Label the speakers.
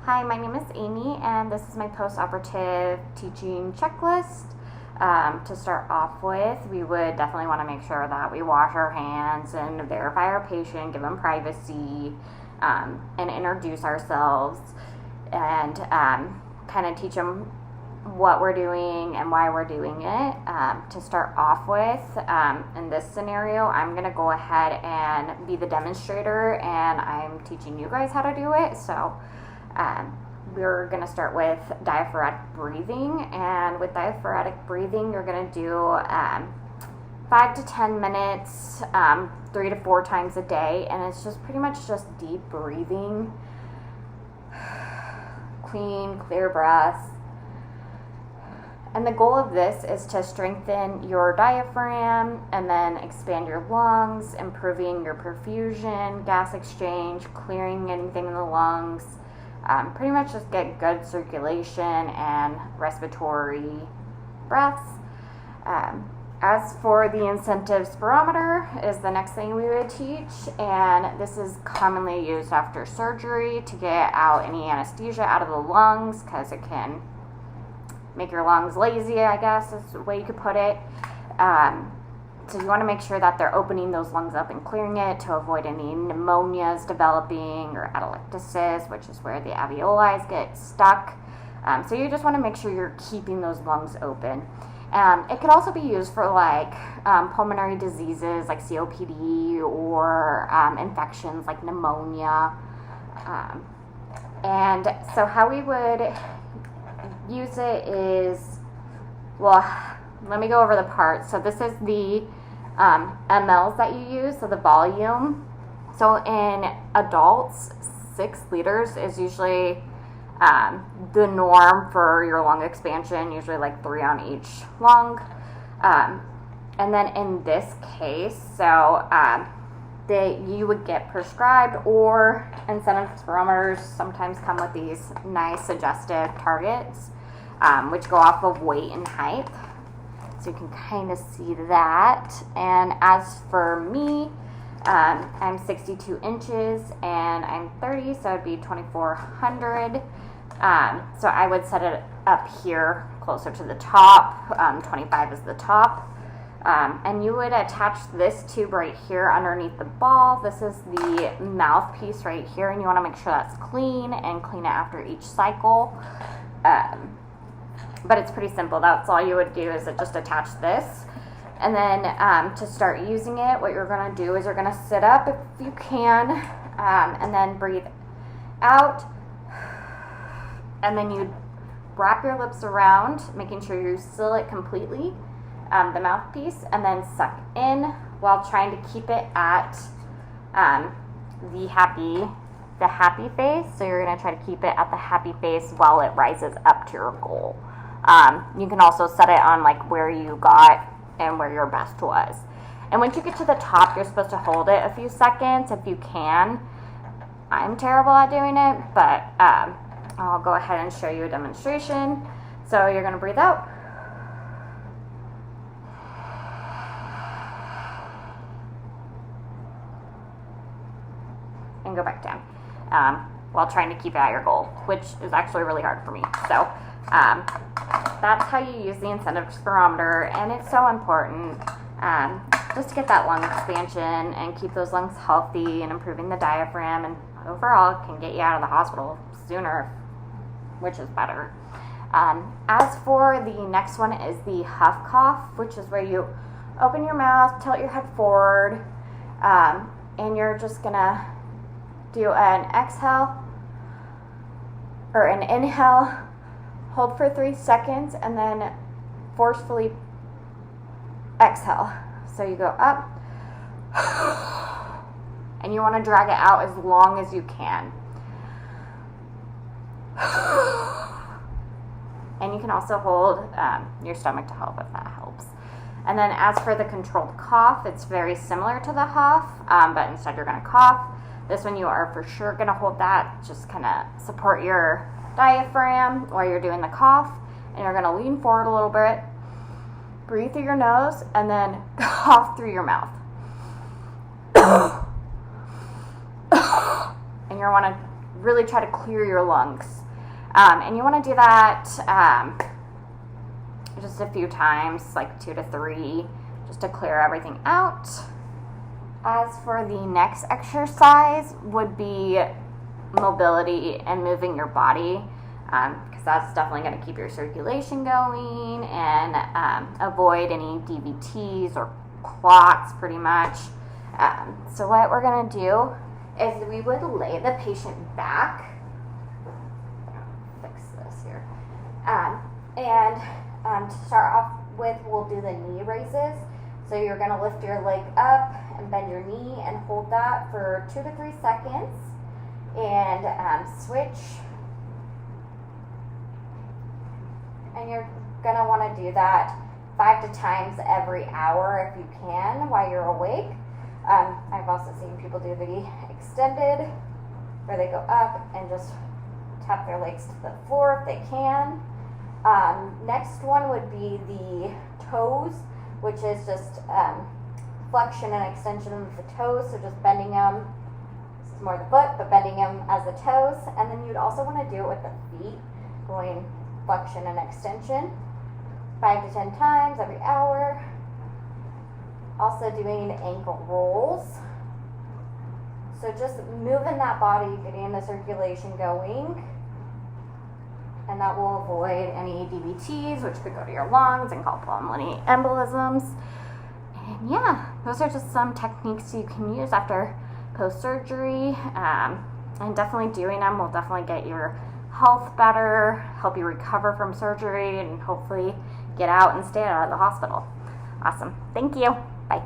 Speaker 1: Hi, my name is Amy, and this is my post-operative teaching checklist. To start off with, we would definitely want to make sure that we wash our hands and verify our patient, give them privacy, and introduce ourselves, and kind of teach them what we're doing and why we're doing it. To start off with, in this scenario, I'm going to go ahead and be the demonstrator, and I'm teaching you guys how to do it. So we're going to start with diaphoretic breathing, and with diaphoretic breathing, you're going to do 5 to 10 minutes, 3 to 4 times a day, and it's just pretty much just deep breathing, clean, clear breaths. And the goal of this is to strengthen your diaphragm and then expand your lungs, improving your perfusion, gas exchange, clearing anything in the lungs. Pretty much just get good circulation and respiratory breaths. As for the incentive spirometer is the next thing we would teach, and this is commonly used after surgery to get out any anesthesia out of the lungs, because it can make your lungs lazy, I guess is the way you could put it. So you want to make sure that they're opening those lungs up and clearing it to avoid any pneumonias developing or atelectasis, which is where the alveoli get stuck. So you just want to make sure you're keeping those lungs open. It could also be used for like pulmonary diseases like COPD or infections like pneumonia. And so how we would use it is, well, let me go over the parts. So this is the mLs that you use, so the volume. So in adults, 6 liters is usually the norm for your lung expansion, usually like 3 on each lung. And then in this case, so that you would get prescribed, or incentive spirometers sometimes come with these nice suggestive targets, which go off of weight and height. So you can kind of see that. And as for me, I'm 62 inches and I'm 30, so it'd be 2,400. So I would set it up here closer to the top. 25 is the top. And you would attach this tube right here underneath the ball. This is the mouthpiece right here, and you want to make sure that's clean and clean it after each cycle. But it's pretty simple. That's all you would do, is just attach this. And then to start using it, what you're going to do is you're going to sit up if you can, and then breathe out. And then you wrap your lips around, making sure you seal it completely, the mouthpiece, and then suck in while trying to keep it at the happy face. So you're going to try to keep it at the happy face while it rises up to your goal. You can also set it on like where you got and where your best was. And once you get to the top, you're supposed to hold it a few seconds if you can. I'm terrible at doing it, but I'll go ahead and show you a demonstration. So you're going to breathe out. And go back down, while trying to keep it at your goal, which is actually really hard for me. So that's how you use the incentive spirometer, and it's so important just to get that lung expansion and keep those lungs healthy and improving the diaphragm, and overall can get you out of the hospital sooner, which is better. As for the next one is the huff cough, which is where you open your mouth, tilt your head forward, and you're just gonna do an exhale or an inhale, hold for 3 seconds, and then forcefully exhale. So you go up, and you want to drag it out as long as you can. And you can also hold your stomach to help if that helps. And then as for the controlled cough, it's very similar to the huff, but instead you're going to cough. This one you are for sure going to hold that. Just kind of support your diaphragm while you're doing the cough, and you're going to lean forward a little bit, breathe through your nose, and then cough through your mouth. And you want to really try to clear your lungs. And you want to do that just a few times, like 2 to 3, just to clear everything out. As for the next exercise would be mobility and moving your body, because that's definitely going to keep your circulation going and avoid any DVTs or clots pretty much. So what we're going to do is we would lay the patient back. Fix this here. And to start off with, we'll do the knee raises. So you're going to lift your leg up and bend your knee and hold that for 2 to 3 seconds. And switch. And you're going to want to do that 5 to times every hour if you can while you're awake. I've also seen people do the extended, where they go up and just tap their legs to the floor if they can. Next one would be the toes, which is just flexion and extension of the toes, so just bending them. This is more the foot, but bending them as the toes. And then you'd also want to do it with the feet, going flexion and extension 5 to 10 times every hour. Also doing ankle rolls. So just moving that body, getting the circulation going. And that will avoid any DVTs, which could go to your lungs and cause pulmonary embolisms. And yeah, those are just some techniques you can use after post-surgery. And definitely doing them will definitely get your health better, help you recover from surgery, and hopefully get out and stay out of the hospital. Awesome. Thank you. Bye.